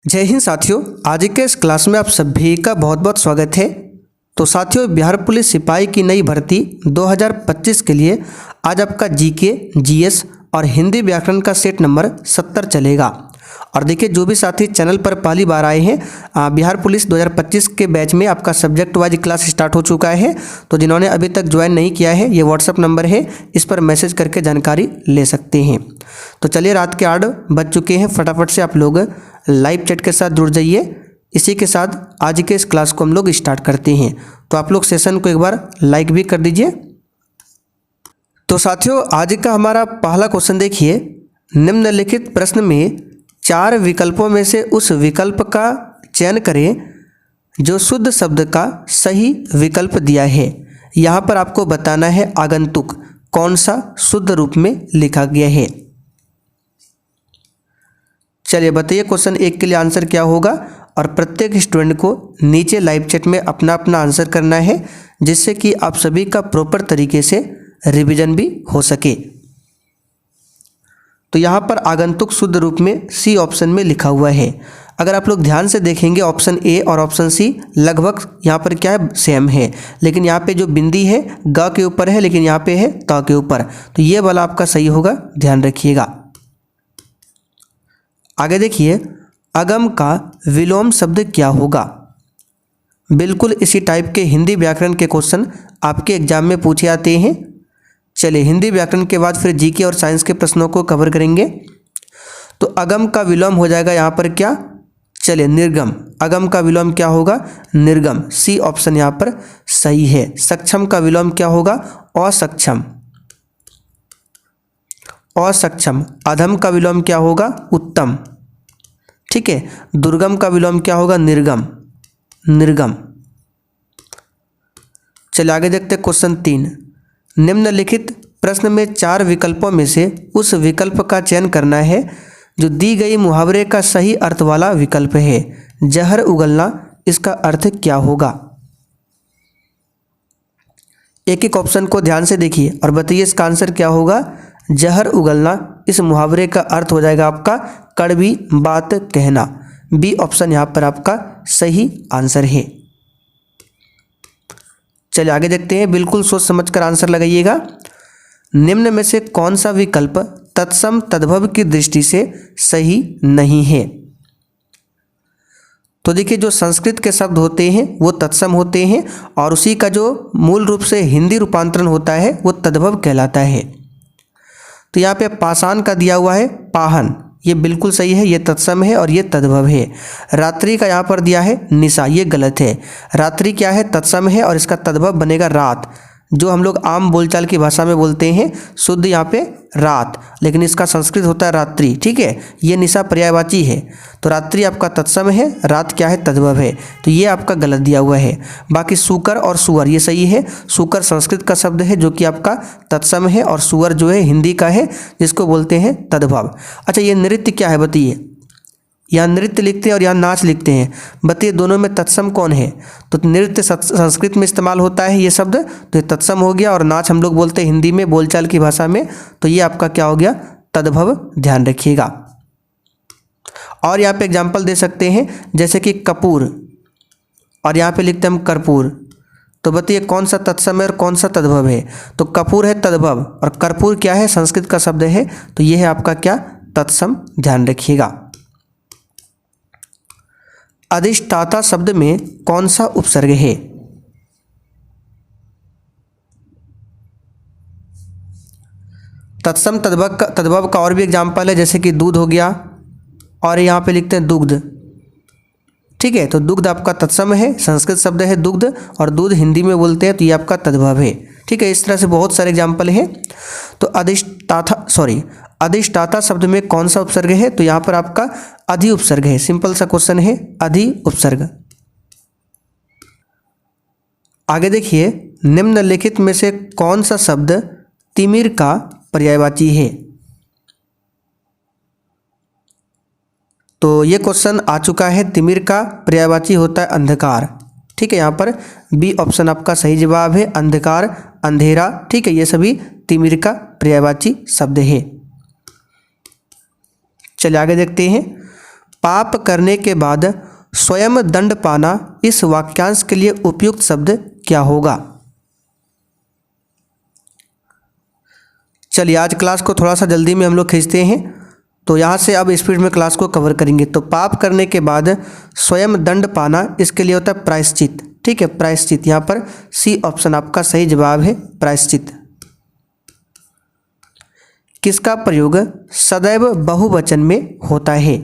जय हिंद साथियों, आज के इस क्लास में आप सभी का बहुत बहुत स्वागत है। तो साथियों, बिहार पुलिस सिपाही की नई भर्ती 2025 के लिए आज आपका जीके, जीएस और हिंदी व्याकरण का सेट नंबर 70 चलेगा। और देखिए, जो भी साथी चैनल पर पहली बार आए हैं, बिहार पुलिस 2025 के बैच में आपका सब्जेक्ट वाइज क्लास स्टार्ट हो चुका है। तो जिन्होंने अभी तक ज्वाइन नहीं किया है, ये व्हाट्सअप नंबर है, इस पर मैसेज करके जानकारी ले सकते हैं। तो चलिए, रात के 8 बज चुके हैं, फटाफट से आप लोग लाइव चैट के साथ जुड़ जाइए। इसी के साथ आज के इस क्लास को हम लोग स्टार्ट करते हैं। तो आप लोग सेशन को एक बार लाइक भी कर दीजिए। तो साथियों, आज का हमारा पहला क्वेश्चन देखिए, निम्नलिखित प्रश्न में 4 विकल्पों में से उस विकल्प का चयन करें जो शुद्ध शब्द का सही विकल्प दिया है। यहाँ पर आपको बताना है आगंतुक कौन सा शुद्ध रूप में लिखा गया है। चलिए बताइए, क्वेश्चन 1 के लिए आंसर क्या होगा। और प्रत्येक स्टूडेंट को नीचे लाइव चैट में अपना अपना आंसर करना है, जिससे कि आप सभी का प्रॉपर तरीके से रिवीजन भी हो सके। तो यहाँ पर आगंतुक शुद्ध रूप में सी ऑप्शन में लिखा हुआ है। अगर आप लोग ध्यान से देखेंगे, ऑप्शन ए और ऑप्शन सी लगभग यहाँ पर क्या है, सेम है। लेकिन यहाँ पे जो बिंदी है ग के ऊपर है, लेकिन यहाँ पे है त के ऊपर। तो ये वाला आपका सही होगा, ध्यान रखिएगा। आगे देखिए, अगम का विलोम शब्द क्या होगा। बिल्कुल इसी टाइप के हिंदी व्याकरण के क्वेश्चन आपके एग्जाम में पूछे आते हैं। चलिए, हिंदी व्याकरण के बाद फिर जीके और साइंस के प्रश्नों को कवर करेंगे। तो अगम का विलोम हो जाएगा यहाँ पर क्या, चलिए निर्गम। अगम का विलोम क्या होगा, निर्गम। सी ऑप्शन यहाँ पर सही है। सक्षम का विलोम क्या होगा, असक्षम। असक्षम। अधम का विलोम क्या होगा, उत्तम। ठीक है। दुर्गम का विलोम क्या होगा, निर्गम। निर्गम। चलिए आगे देखते हैं क्वेश्चन 3। निम्नलिखित प्रश्न में 4 विकल्पों में से उस विकल्प का चयन करना है जो दी गई मुहावरे का सही अर्थ वाला विकल्प है। जहर उगलना, इसका अर्थ क्या होगा। एक एक ऑप्शन को ध्यान से देखिए और बताइए इसका आंसर क्या होगा। जहर उगलना, इस मुहावरे का अर्थ हो जाएगा आपका कड़वी बात कहना। बी ऑप्शन यहाँ पर आपका सही आंसर है। चलिए आगे देखते हैं, बिल्कुल सोच समझकर आंसर लगाइएगा। निम्न में से कौन सा विकल्प तत्सम तद्भव की दृष्टि से सही नहीं है। तो देखिए, जो संस्कृत के शब्द होते हैं वो तत्सम होते हैं, और उसी का जो मूल रूप से हिंदी रूपांतरण होता है वो तद्भव कहलाता है। तो यहाँ पे पाषाण का दिया हुआ है पाहन, ये बिल्कुल सही है, ये तत्सम है और ये तद्भव है। रात्रि का यहाँ पर दिया है निशा, ये गलत है। रात्रि क्या है, तत्सम है और इसका तद्भव बनेगा रात, जो हम लोग आम बोलचाल की भाषा में बोलते हैं शुद्ध यहाँ पे रात, लेकिन इसका संस्कृत होता है रात्रि। ठीक है, ये निशा पर्यायवाची है। तो रात्रि आपका तत्सम है, रात क्या है, तद्भव है। तो ये आपका गलत दिया हुआ है। बाकी सूकर और सुअर ये सही है। सूकर संस्कृत का शब्द है जो कि आपका तत्सम है, और सुअर जो है हिंदी का है जिसको बोलते हैं तद्भव। अच्छा, ये नृत्य क्या है बताइए। यहाँ नृत्य लिखते हैं और यहाँ नाच लिखते हैं, बताइए दोनों में तत्सम कौन है। तो नृत्य संस्कृत में इस्तेमाल होता है ये शब्द, तो ये तत्सम हो गया। और नाच हम लोग बोलते हैं हिंदी में बोलचाल की भाषा में, तो ये आपका क्या हो गया, तद्भव। ध्यान रखिएगा। और यहाँ पे एग्जाम्पल दे सकते हैं, जैसे कि कपूर, और यहाँ पे लिखते हैं हम कर्पूर। तो बताइए कौन सा तत्सम है और कौन सा तद्भव है। तो कपूर है तद्भव, और कर्पूर क्या है, संस्कृत का शब्द है, तो ये है आपका क्या, तत्सम। ध्यान रखिएगा। अधिष्ठाता शब्द में कौन सा उपसर्ग है। तत्सम तद्भव का और भी एग्जाम्पल है, जैसे कि दूध हो गया, और यहाँ पे लिखते हैं दुग्ध। ठीक है, तो दुग्ध आपका तत्सम है, संस्कृत शब्द है दुग्ध, और दूध हिंदी में बोलते हैं, तो ये आपका तद्भव है। ठीक है, इस तरह से बहुत सारे एग्जाम्पल हैं। तो अधिष्ठाता शब्द में कौन सा उपसर्ग है। तो यहाँ पर आपका अधि उपसर्ग है। सिंपल सा क्वेश्चन है, अधि उपसर्ग। आगे देखिए, निम्नलिखित में से कौन सा शब्द तिमिर का पर्यायवाची है। तो ये क्वेश्चन आ चुका है। तिमिर का पर्यायवाची होता है अंधकार। ठीक है, यहाँ पर बी ऑप्शन आपका सही जवाब है, अंधकार, अंधेरा। ठीक है, ये सभी तिमिर का पर्यायवाची शब्द है। चलिए आगे देखते हैं, पाप करने के बाद स्वयं दंड पाना, इस वाक्यांश के लिए उपयुक्त शब्द क्या होगा? चलिए आज क्लास को थोड़ा सा जल्दी में हम लोग खींचते हैं, तो यहाँ से अब स्पीड में क्लास को कवर करेंगे। तो पाप करने के बाद स्वयं दंड पाना, इसके लिए होता है प्रायश्चित। ठीक है, प्रायश्चित। यहाँ पर सी ऑप्शन आपका सही जवाब है, प्रायश्चित। किसका प्रयोग सदैव बहुवचन में होता है?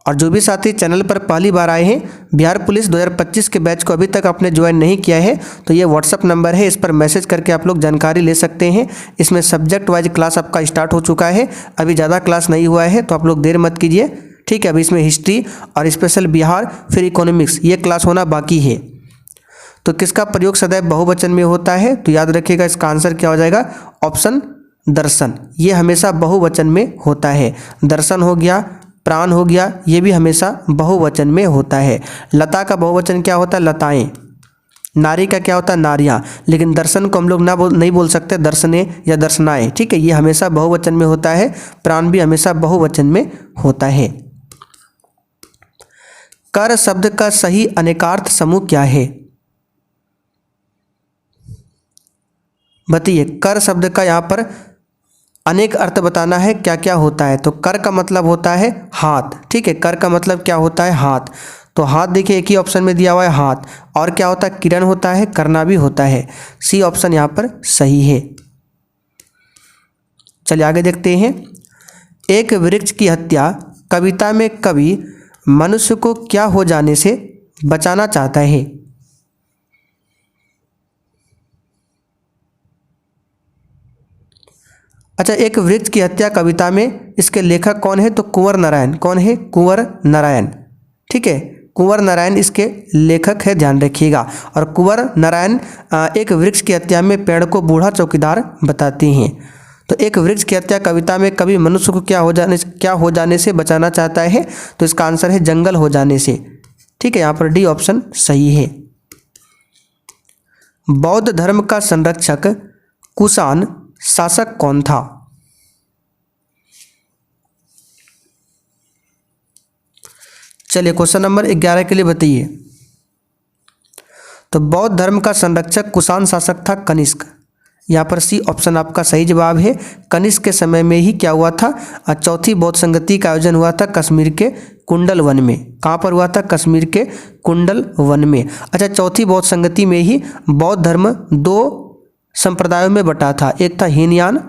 और जो भी साथी चैनल पर पहली बार आए हैं, बिहार पुलिस 2025 के बैच को अभी तक आपने ज्वाइन नहीं किया है, तो ये व्हाट्सअप नंबर है, इस पर मैसेज करके आप लोग जानकारी ले सकते हैं। इसमें सब्जेक्ट वाइज क्लास आपका स्टार्ट हो चुका है, अभी ज़्यादा क्लास नहीं हुआ है, तो आप लोग देर मत कीजिए। ठीक है, अभी इसमें हिस्ट्री और स्पेशल बिहार, फिर इकोनॉमिक्स, ये क्लास होना बाकी है। तो किसका प्रयोग सदैव बहुवचन में होता है? तो याद रखिएगा, इसका आंसर क्या हो जाएगा? ऑप्शन दर्शन। ये हमेशा बहुवचन में होता है। दर्शन हो गया, प्राण हो गया, ये भी हमेशा बहुवचन में होता है। लता का बहुवचन क्या होता है? लताएं। नारी का क्या होता है? नारियां। लेकिन दर्शन को हम लोग नहीं बोल सकते दर्शने या दर्शनाएं। ठीक है, ये हमेशा बहुवचन में होता है। प्राण भी हमेशा बहुवचन में होता है। कर शब्द का सही अनेकार्थ समूह क्या है? बताइए, कर शब्द का यहाँ पर अनेक अर्थ बताना है, क्या क्या होता है। तो कर का मतलब होता है हाथ। ठीक है, कर का मतलब क्या होता है? हाथ। तो हाथ देखिए एक ही ऑप्शन में दिया हुआ है, हाथ। और क्या होता है? किरण होता है, करना भी होता है। सी ऑप्शन यहाँ पर सही है। चलिए आगे देखते हैं। एक वृक्ष की हत्या कविता में कवि मनुष्य को क्या हो जाने से बचाना चाहता है? अच्छा, एक वृक्ष की हत्या कविता में इसके लेखक कौन है? तो कुंवर नारायण। कौन है? कुंवर नारायण। ठीक है, कुंवर नारायण इसके लेखक है, ध्यान रखिएगा। और कुंवर नारायण एक वृक्ष की हत्या में पेड़ को बूढ़ा चौकीदार बताते हैं। तो एक वृक्ष की हत्या कविता में कवि मनुष्य को क्या हो जाने से बचाना चाहता है? तो इसका आंसर है जंगल हो जाने से। ठीक है, यहाँ पर डी ऑप्शन सही है। बौद्ध धर्म का संरक्षक कुषाण शासक कौन था? चलिए क्वेश्चन नंबर 11 के लिए बताइए। तो बौद्ध धर्म का संरक्षक कुषाण शासक था कनिष्क। यहाँ पर सी ऑप्शन आपका सही जवाब है। कनिष्क के समय में ही क्या हुआ था? चौथी बौद्ध संगति का आयोजन हुआ था कश्मीर के कुंडल वन में। कहाँ पर हुआ था? कश्मीर के कुंडल वन में। अच्छा, चौथी बौद्ध संगति में ही बौद्ध धर्म 2 संप्रदायों में बटा था, एक था हीनयान,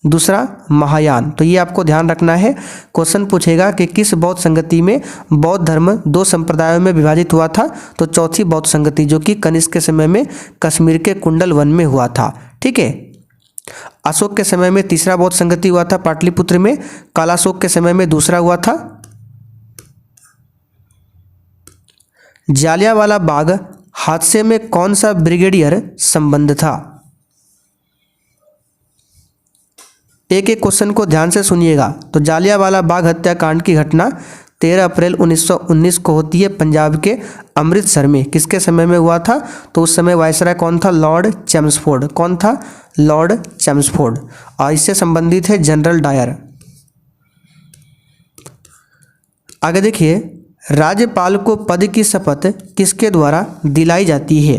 दूसरा महायान। तो ये आपको ध्यान रखना है, क्वेश्चन पूछेगा कि किस बौद्ध संगति में बौद्ध धर्म 2 संप्रदायों में विभाजित हुआ था? तो चौथी बौद्ध संगति, जो कि कनिष्क के समय में कश्मीर के कुंडल वन में हुआ था। ठीक है, अशोक के समय में तीसरा बौद्ध संगति हुआ था पाटलिपुत्र में। कालाशोक के समय में दूसरा हुआ था। जालियांवाला बाग हादसे में कौन सा ब्रिगेडियर संबंध था? एक एक क्वेश्चन को ध्यान से सुनिएगा। तो जालियांवाला बाग हत्याकांड की घटना 13 अप्रैल 1919 को होती है पंजाब के अमृतसर में। किसके समय में हुआ था? तो उस समय वायसराय कौन था? Lord Chelmsford. कौन था? Lord Chelmsford. और इससे संबंधित है जनरल डायर। आगे देखिए, राज्यपाल को पद की शपथ किसके द्वारा दिलाई जाती है?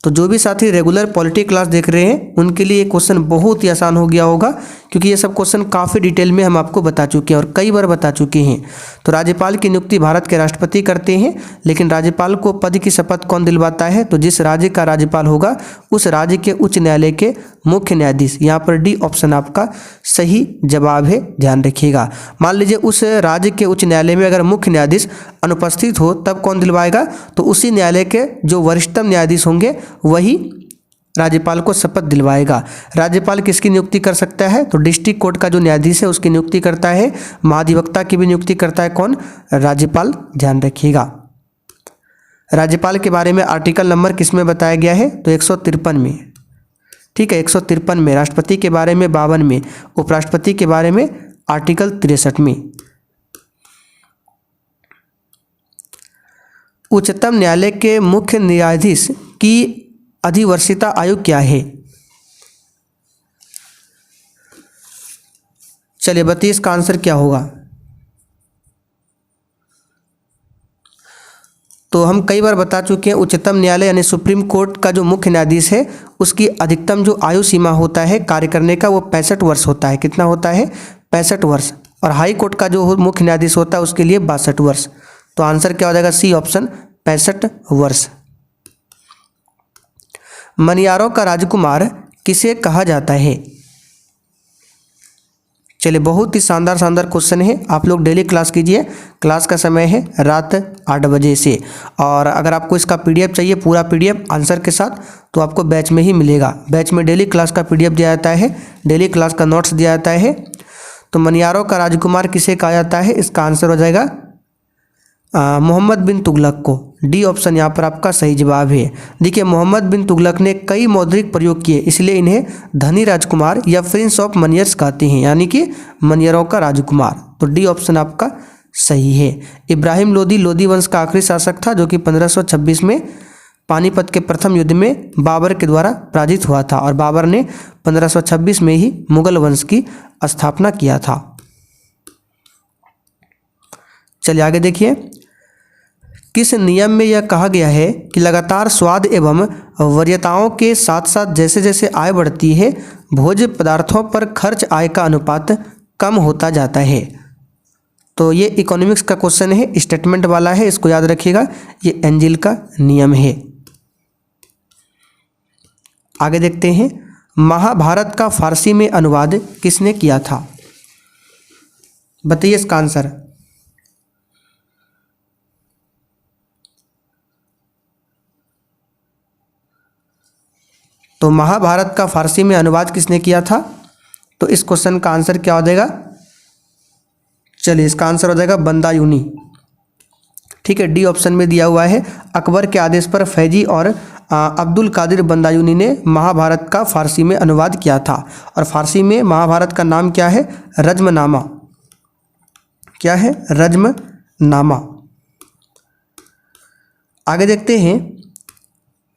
तो जो भी साथी रेगुलर पॉलिटी क्लास देख रहे हैं उनके लिए ये क्वेश्चन बहुत ही आसान हो गया होगा, क्योंकि ये सब क्वेश्चन काफ़ी डिटेल में हम आपको बता चुके हैं और कई बार बता चुके हैं। तो राज्यपाल की नियुक्ति भारत के राष्ट्रपति करते हैं, लेकिन राज्यपाल को पद की शपथ कौन दिलवाता है? तो जिस राज्य का राज्यपाल होगा उस राज्य के उच्च न्यायालय के मुख्य न्यायाधीश। यहाँ पर डी ऑप्शन आपका सही जवाब है, ध्यान रखिएगा। मान लीजिए उस राज्य के उच्च न्यायालय में अगर मुख्य न्यायाधीश अनुपस्थित हो, तब कौन दिलवाएगा? तो उसी न्यायालय के जो वरिष्ठतम न्यायाधीश होंगे वही राज्यपाल को शपथ दिलवाएगा। राज्यपाल किसकी नियुक्ति कर सकता है? तो डिस्ट्रिक्ट कोर्ट का जो न्यायाधीश है उसकी नियुक्ति करता है। महाधिवक्ता की भी नियुक्ति करता है कौन? राज्यपाल, ध्यान रखिएगा। राज्यपाल के बारे में आर्टिकल नंबर किस में बताया गया है? तो 153 में। ठीक है, 153 में। राष्ट्रपति के बारे में 52 में। उपराष्ट्रपति के बारे में आर्टिकल 63 में। उच्चतम न्यायालय के मुख्य न्यायाधीश की अधिवर्षिता आयु क्या है? चलिए बताइए इसका आंसर क्या होगा। तो हम कई बार बता चुके हैं, उच्चतम न्यायालय यानी सुप्रीम कोर्ट का जो मुख्य न्यायाधीश है उसकी अधिकतम जो आयु सीमा होता है कार्य करने का वो 65 वर्ष होता है। कितना होता है? 65 वर्ष। और हाई कोर्ट का जो मुख्य न्यायाधीश होता है उसके लिए 62 वर्ष। तो आंसर क्या हो जाएगा? सी ऑप्शन, 65 वर्ष। मनियारों का राजकुमार किसे कहा जाता है? चलिए बहुत ही शानदार क्वेश्चन है। आप लोग डेली क्लास कीजिए। क्लास का समय है रात 8 बजे से। और अगर आपको इसका पीडीएफ चाहिए, पूरा पीडीएफ आंसर के साथ, तो आपको बैच में ही मिलेगा। बैच में डेली क्लास का पीडीएफ दिया जाता है, डेली क्लास का नोट्स दिया जाता है। तो मनियारों का राजकुमार किसे कहा जाता है? इसका आंसर हो जाएगा मोहम्मद बिन तुगलक को। डी ऑप्शन यहाँ पर आपका सही जवाब है। देखिए मोहम्मद बिन तुगलक ने कई मौद्रिक प्रयोग किए, इसलिए इन्हें धनी राजकुमार या प्रिंस ऑफ मनियर्स कहते हैं, यानी कि मनियरों का राजकुमार। तो डी ऑप्शन आपका सही है। इब्राहिम लोदी लोदी वंश का आखिरी शासक था जो कि 1526 में पानीपत के प्रथम युद्ध में बाबर के द्वारा पराजित हुआ था। और बाबर ने 1526 में ही मुगल वंश की स्थापना किया था। चलिए आगे देखिए, किस नियम में यह कहा गया है कि लगातार स्वाद एवं वरीयताओं के साथ साथ जैसे जैसे आय बढ़ती है भोज्य पदार्थों पर खर्च आय का अनुपात कम होता जाता है? तो ये इकोनॉमिक्स का क्वेश्चन है, स्टेटमेंट वाला है, इसको याद रखिएगा। ये एंजिल का नियम है। आगे देखते हैं, महाभारत का फारसी में अनुवाद किसने किया था? बताइए इसका आंसर। तो महाभारत का फारसी में अनुवाद किसने किया था? तो इस क्वेश्चन का आंसर क्या हो जाएगा? चलिए इसका आंसर हो जाएगा बंदायूनी। ठीक है, डी ऑप्शन में दिया हुआ है। अकबर के आदेश पर फैजी और अब्दुल कादिर बंदायूनी ने महाभारत का फारसी में अनुवाद किया था। और फारसी में महाभारत का नाम क्या है? रज्मनामा। क्या है? रज्मनामा। आगे देखते हैं,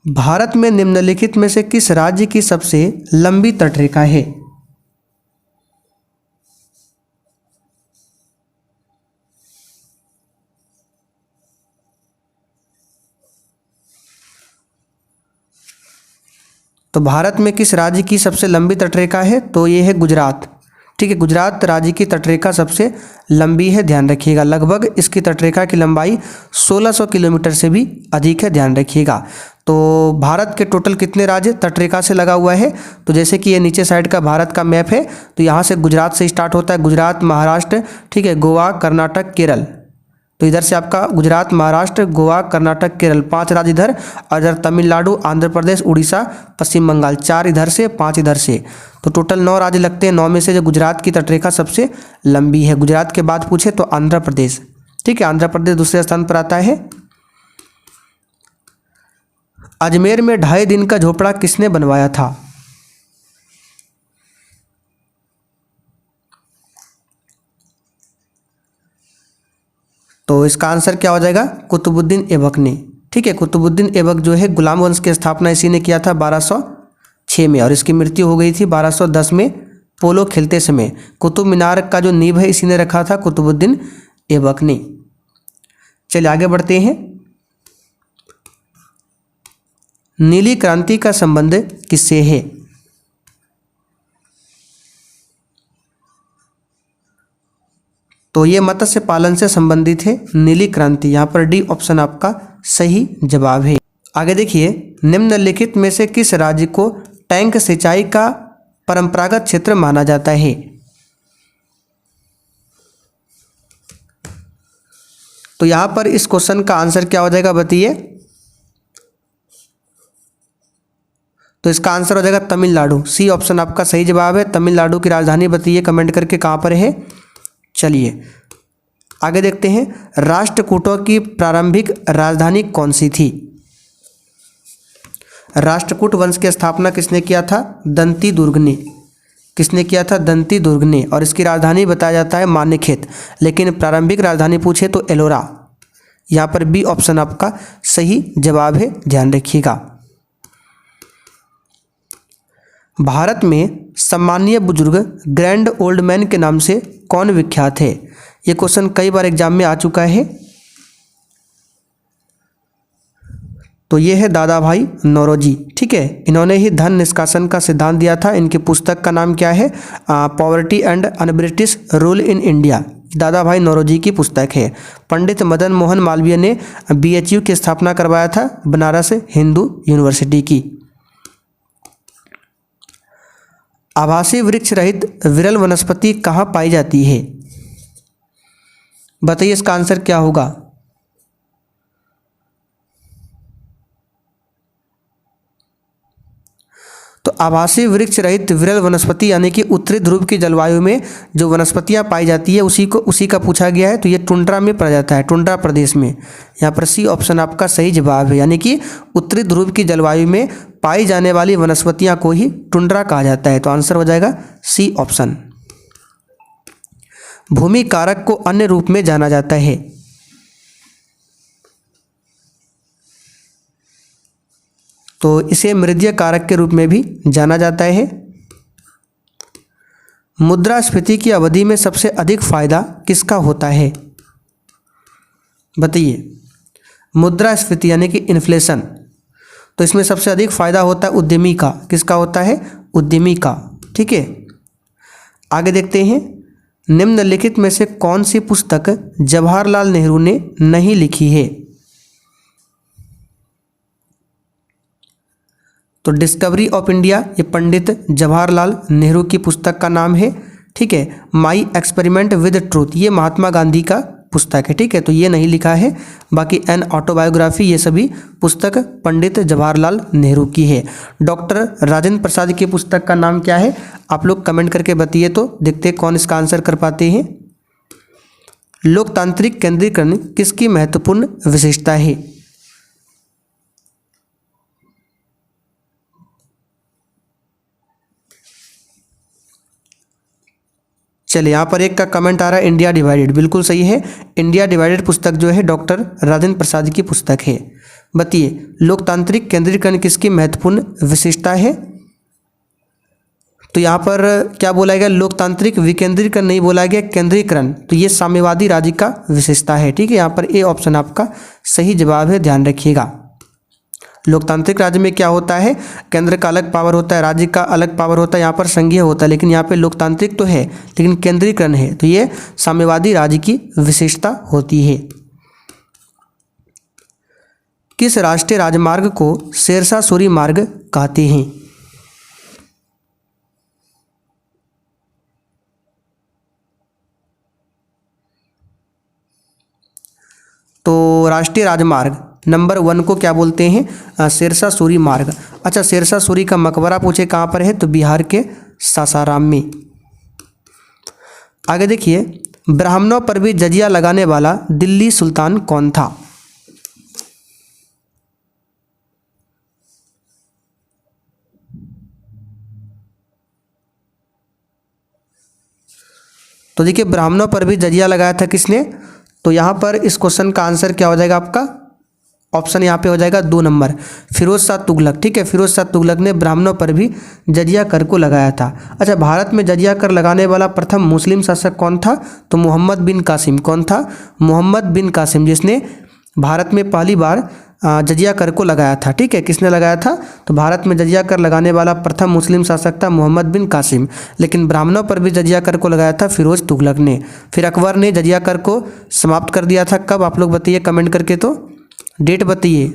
भारत में निम्नलिखित में से किस राज्य की सबसे लंबी तटरेखा है? तो भारत में किस राज्य की सबसे लंबी तटरेखा है? तो ये है गुजरात। ठीक है, गुजरात राज्य की तटरेखा सबसे लंबी है, ध्यान रखिएगा। लगभग इसकी तटरेखा की लंबाई 1600 किलोमीटर से भी अधिक है, ध्यान रखिएगा। तो भारत के टोटल कितने राज्य तटरेखा से लगा हुआ है? तो जैसे कि ये नीचे साइड का भारत का मैप है, तो यहाँ से गुजरात से स्टार्ट होता है, गुजरात, महाराष्ट्र, ठीक है, गोवा, कर्नाटक, केरल। तो इधर से आपका गुजरात, महाराष्ट्र, गोवा, कर्नाटक, केरल, 5 राज्य इधर, और इधर तमिलनाडु, आंध्र प्रदेश, उड़ीसा, पश्चिम बंगाल, 4 इधर से, 5 इधर से। तो टोटल 9 राज्य लगते हैं। 9 में से जो गुजरात की तटरेखा सबसे लंबी है। गुजरात के बाद पूछे तो आंध्र प्रदेश। ठीक है, आंध्र प्रदेश दूसरे स्थान पर आता है। अजमेर में 2.5 दिन का झोपड़ा किसने बनवाया था? तो इसका आंसर क्या हो जाएगा? कुतुबुद्दीन ऐबक ने। ठीक है, कुतुबुद्दीन ऐबक जो है गुलाम वंश की स्थापना इसी ने किया था 1206 में, और इसकी मृत्यु हो गई थी 1210 में पोलो खेलते समय। कुतुब मीनार का जो नींव है इसी ने रखा था कुतुबुद्दीन ऐबक ने। चलिए आगे बढ़ते हैं। नीली क्रांति का संबंध किससे है? तो ये मत्स्य पालन से संबंधित है नीली क्रांति। यहाँ पर डी ऑप्शन आपका सही जवाब है। आगे देखिए, निम्नलिखित में से किस राज्य को टैंक सिंचाई का परंपरागत क्षेत्र माना जाता है? तो यहाँ पर इस क्वेश्चन का आंसर क्या हो जाएगा बताइए? तो इसका आंसर हो जाएगा तमिलनाडु। सी ऑप्शन आपका सही जवाब है। तमिलनाडु की राजधानी बताइए कमेंट करके कहाँ पर है। चलिए आगे देखते हैं, राष्ट्रकूटों की प्रारंभिक राजधानी कौन सी थी? राष्ट्रकूट वंश की स्थापना किसने किया था? दंती दुर्ग ने। किसने किया था? दंती दुर्ग ने। और इसकी राजधानी बताया जाता है मानेखेत, लेकिन प्रारंभिक राजधानी पूछे तो एलोरा। यहाँ पर बी ऑप्शन आपका सही जवाब है, ध्यान रखिएगा। भारत में सम्मानीय बुजुर्ग ग्रैंड ओल्ड मैन के नाम से कौन विख्यात है? ये क्वेश्चन कई बार एग्जाम में आ चुका है। तो ये है दादा भाई नौरोजी। ठीक है, इन्होंने ही धन निष्कासन का सिद्धांत दिया था। इनकी पुस्तक का नाम क्या है? Poverty and un British rule in India. दादा भाई नौरोजी की पुस्तक है। पंडित मदन मोहन मालवीय ने BHU की स्थापना करवाया था, बनारस हिंदू यूनिवर्सिटी की। आभासी वृक्ष रहित विरल वनस्पति कहाँ पाई जाती है? बताइए इसका आंसर क्या होगा? तो आभासी वृक्ष रहित विरल वनस्पति यानी कि उत्तरी ध्रुव की जलवायु में जो वनस्पतियां पाई जाती है उसी का पूछा गया है। तो ये टुंड्रा में पड़ जाता है, टुंड्रा प्रदेश में। यहाँ पर सी ऑप्शन आपका सही जवाब है, यानी कि उत्तरी ध्रुव की जलवायु में पाई जाने वाली वनस्पतियां को ही टुंड्रा कहा जाता है। तो आंसर हो जाएगा सी ऑप्शन। भूमि कारक को अन्य रूप में जाना जाता है। तो इसे मृदीय कारक के रूप में भी जाना जाता है। मुद्रास्फीति की अवधि में सबसे अधिक फायदा किसका होता है? बताइए। मुद्रास्फीति यानी कि इन्फ्लेशन, तो इसमें सबसे अधिक फायदा होता है उद्यमी का। किसका होता है? उद्यमी का। ठीक है, आगे देखते हैं। निम्नलिखित में से कौन सी पुस्तक जवाहरलाल नेहरू ने नहीं लिखी है? तो डिस्कवरी ऑफ इंडिया ये पंडित जवाहरलाल नेहरू की पुस्तक का नाम है। ठीक है, माई एक्सपेरिमेंट विद ट्रूथ ये महात्मा गांधी का पुस्तक है। ठीक है, तो ये नहीं लिखा है। बाकी एन ऑटोबायोग्राफी ये सभी पुस्तक पंडित जवाहरलाल नेहरू की है। डॉक्टर राजेंद्र प्रसाद की पुस्तक का नाम क्या है? आप लोग कमेंट करके बताइए, तो देखते हैं कौन इसका आंसर कर पाते हैं। लोकतांत्रिक केंद्रीकरण किसकी महत्वपूर्ण विशेषता है? चलिए, यहाँ पर एक का कमेंट आ रहा है इंडिया डिवाइडेड, बिल्कुल सही है। इंडिया डिवाइडेड पुस्तक जो है डॉक्टर राजेंद्र प्रसाद की पुस्तक है। बताइए, लोकतांत्रिक केंद्रीकरण किसकी महत्वपूर्ण विशेषता है? तो यहाँ पर क्या बोला गया? लोकतांत्रिक विकेंद्रीकरण नहीं बोला गया, केंद्रीकरण। तो ये साम्यवादी राज्य का विशेषता है। ठीक है, यहाँ पर ए ऑप्शन आपका सही जवाब है, ध्यान रखिएगा। लोकतांत्रिक राज्य में क्या होता है? केंद्र का अलग पावर होता है, राज्य का अलग पावर होता है। यहाँ पर संघीय होता है, लेकिन यहाँ पे लोकतांत्रिक तो है लेकिन केंद्रीकरण है। तो ये साम्यवादी राज्य की विशेषता होती है। किस राष्ट्रीय राजमार्ग को शेरशाह सूरी मार्ग कहते हैं? तो राष्ट्रीय राजमार्ग नंबर 1 को क्या बोलते हैं? शेरशाह सूरी मार्ग। अच्छा, शेरशाह सूरी का मकबरा पूछे कहाँ पर है? तो बिहार के सासाराम में। आगे देखिए, ब्राह्मणों पर भी जजिया लगाने वाला दिल्ली सुल्तान कौन था? तो देखिए, ब्राह्मणों पर भी जजिया लगाया था किसने? तो यहाँ पर इस क्वेश्चन का आंसर क्या हो जाएगा आपका? ऑप्शन यहाँ पे हो जाएगा 2 नंबर, फिरोज शाह तुगलक। ठीक है, फिरोज शाह तुगलक ने ब्राह्मणों पर भी जजिया कर को लगाया था। अच्छा, भारत में जजिया कर लगाने वाला प्रथम मुस्लिम शासक कौन था? तो मोहम्मद बिन कासिम। कौन था? मोहम्मद बिन कासिम, जिसने भारत में पहली बार जजिया कर को लगाया था। ठीक है, किसने लगाया था? तो भारत में जजिया कर लगाने वाला प्रथम मुस्लिम शासक था मोहम्मद बिन कासिम। लेकिन ब्राह्मणों पर भी जजिया कर को लगाया था फिरोज तुगलक ने। फिर अकबर ने जजिया कर को समाप्त कर दिया था। कब? आप लोग बताइए कमेंट करके, तो डेट बताइए।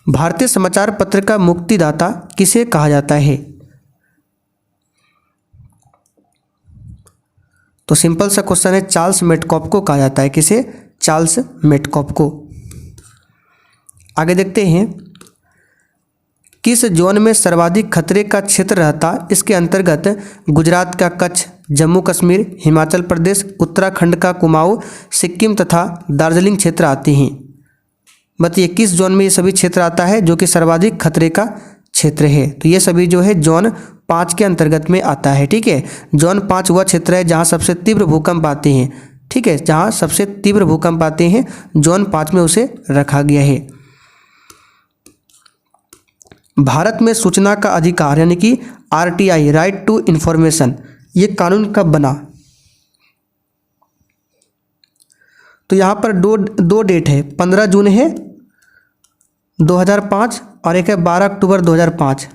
भारतीय समाचार पत्र का मुक्तिदाता किसे कहा जाता है? तो सिंपल सा क्वेश्चन है, चार्ल्स मेटकॉफ को कहा जाता है। किसे? चार्ल्स मेटकॉफ को। आगे देखते हैं, किस जोन में सर्वाधिक खतरे का क्षेत्र रहता? इसके अंतर्गत गुजरात का कच्छ, जम्मू कश्मीर, हिमाचल प्रदेश, उत्तराखंड का कुमाऊं, सिक्किम तथा दार्जिलिंग क्षेत्र आते हैं। बताइए, किस जोन में ये सभी क्षेत्र आता है जो कि सर्वाधिक खतरे का क्षेत्र है? तो ये सभी जो है जोन 5 के अंतर्गत में आता है। ठीक है, जोन 5 वह क्षेत्र है जहाँ सबसे तीव्र भूकंप आते हैं। ठीक है, जहाँ सबसे तीव्र भूकंप आते हैं जोन 5 में उसे रखा गया है। भारत में सूचना का अधिकार यानी कि RTI, राइट टू इंफॉर्मेशन, ये कानून कब बना? तो यहाँ पर दो डेट है, 15 जून है 2005 और एक है 12 अक्टूबर 2005।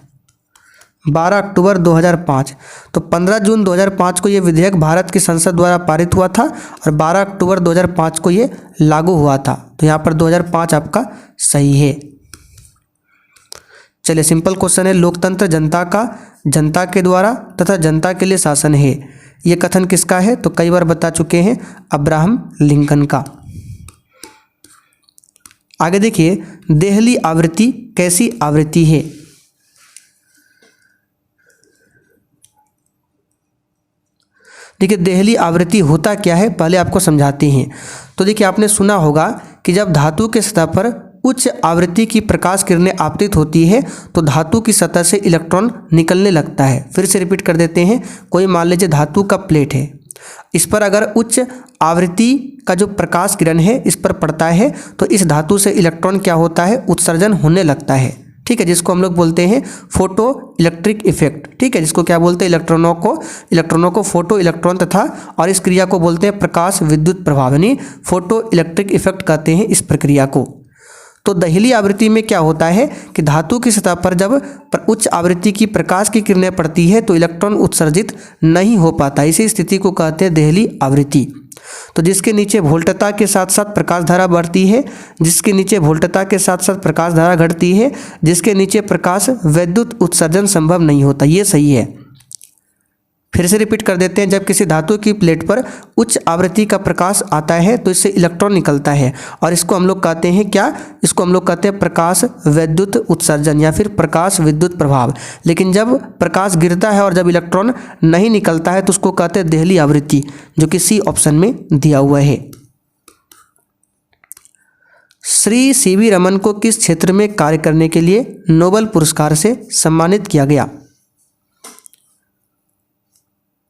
12 अक्टूबर 2005। तो 15 जून 2005 को ये विधेयक भारत की संसद द्वारा पारित हुआ था और 12 अक्टूबर 2005 को ये लागू हुआ था। तो यहाँ पर 2005 आपका सही है। चलिए सिंपल क्वेश्चन है, लोकतंत्र जनता के द्वारा तथा जनता के लिए शासन है, ये कथन किसका है? तो कई बार बता चुके हैं, अब्राहम लिंकन का। आगे देखिए, देहली आवृत्ति कैसी आवृत्ति है? देखिए देहली आवृत्ति होता क्या है, पहले आपको समझाते हैं। तो देखिए आपने सुना होगा कि जब धातु के सतह पर उच्च आवृत्ति की प्रकाश किरणें आपतित होती है तो धातु की सतह से इलेक्ट्रॉन निकलने लगता है। फिर से रिपीट कर देते हैं, कोई मान लीजिए धातु का प्लेट है, इस पर अगर उच्च आवृत्ति का जो प्रकाश किरण है इस पर पड़ता है तो इस धातु से इलेक्ट्रॉन क्या होता है? उत्सर्जन होने लगता है। ठीक है, जिसको हम लोग बोलते हैं फोटो इलेक्ट्रिक इफेक्ट। ठीक है, जिसको क्या बोलते हैं? इलेक्ट्रॉनों को फोटो इलेक्ट्रॉन तथा और इस क्रिया को बोलते हैं प्रकाश विद्युत प्रभाव, यानी फोटो इलेक्ट्रिक इफेक्ट कहते हैं इस प्रक्रिया को। तो देहली आवृत्ति में क्या होता है कि धातु की सतह पर जब उच्च आवृत्ति की प्रकाश की किरणें पड़ती है तो इलेक्ट्रॉन उत्सर्जित नहीं हो पाता, इसी स्थिति को कहते हैं देहली आवृत्ति। तो जिसके नीचे वोल्टता के साथ साथ प्रकाश धारा बढ़ती है, जिसके नीचे वोल्टता के साथ साथ प्रकाश धारा घटती है, जिसके नीचे प्रकाश विद्युत उत्सर्जन संभव नहीं होता, ये सही है। फिर से रिपीट कर देते हैं, जब किसी धातु की प्लेट पर उच्च आवृत्ति का प्रकाश आता है तो इससे इलेक्ट्रॉन निकलता है और इसको हम लोग कहते हैं क्या? इसको हम लोग कहते हैं प्रकाश विद्युत उत्सर्जन या फिर प्रकाश विद्युत प्रभाव। लेकिन जब प्रकाश गिरता है और जब इलेक्ट्रॉन नहीं निकलता है तो उसको कहते हैं देहली आवृत्ति, जो कि सी ऑप्शन में दिया हुआ है। श्री CV रमन को किस क्षेत्र में कार्य करने के लिए नोबेल पुरस्कार से सम्मानित किया गया?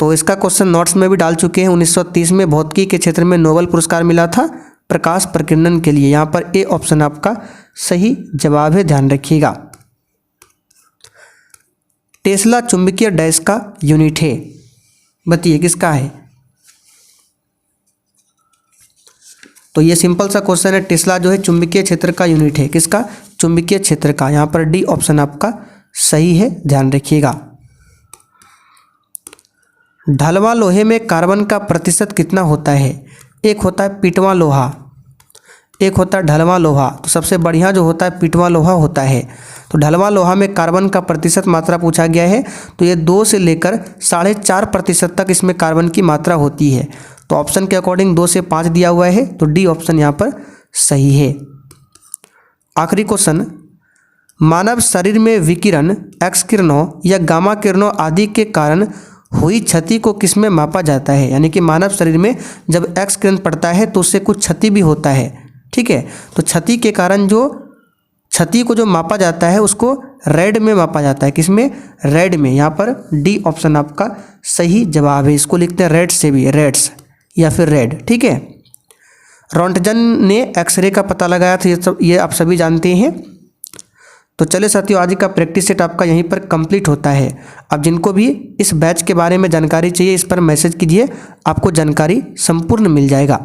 तो इसका क्वेश्चन नोट्स में भी डाल चुके हैं। 1930 में भौतिकी के क्षेत्र में नोबेल पुरस्कार मिला था प्रकाश प्रकीर्णन के लिए। यहाँ पर ए ऑप्शन आपका सही जवाब है, ध्यान रखिएगा। टेस्ला चुंबकीय डैश का यूनिट है, बताइए किसका है? तो ये सिंपल सा क्वेश्चन है, टेस्ला जो है चुंबकीय क्षेत्र का यूनिट है, किसका? चुंबकीय क्षेत्र का। यहाँ पर डी ऑप्शन आपका सही है, ध्यान रखिएगा। ढलवां लोहे में कार्बन का प्रतिशत कितना होता है? एक होता है पिटवां लोहा, एक होता है ढलवां लोहा। तो सबसे बढ़िया जो होता है पिटवां लोहा होता है। तो ढलवां लोहा में कार्बन का प्रतिशत मात्रा पूछा गया है तो ये 2 से लेकर 4.5% तक इसमें कार्बन की मात्रा होती है। तो ऑप्शन के अकॉर्डिंग 2 से 5 दिया हुआ है, तो डी ऑप्शन यहाँ पर सही है। आखिरी क्वेश्चन, मानव शरीर में विकिरण, एक्स किरणों या गामा किरणों आदि के कारण हुई क्षति को किस में मापा जाता है? यानी कि मानव शरीर में जब एक्स किरण पड़ता है तो उससे कुछ क्षति भी होता है। ठीक है, तो क्षति के कारण जो क्षति को जो मापा जाता है उसको रेड में मापा जाता है। किसमें? रेड में। यहाँ पर डी ऑप्शन आपका सही जवाब है। इसको लिखते हैं रेड से भी, रेड्स या फिर रेड। ठीक है, रोंटगन ने एक्सरे का पता लगाया था, ये आप सभी जानते हैं। तो चले साथियों, आज का प्रैक्टिस सेट आपका यहीं पर कंप्लीट होता है। अब जिनको भी इस बैच के बारे में जानकारी चाहिए इस पर मैसेज कीजिए, आपको जानकारी संपूर्ण मिल जाएगा।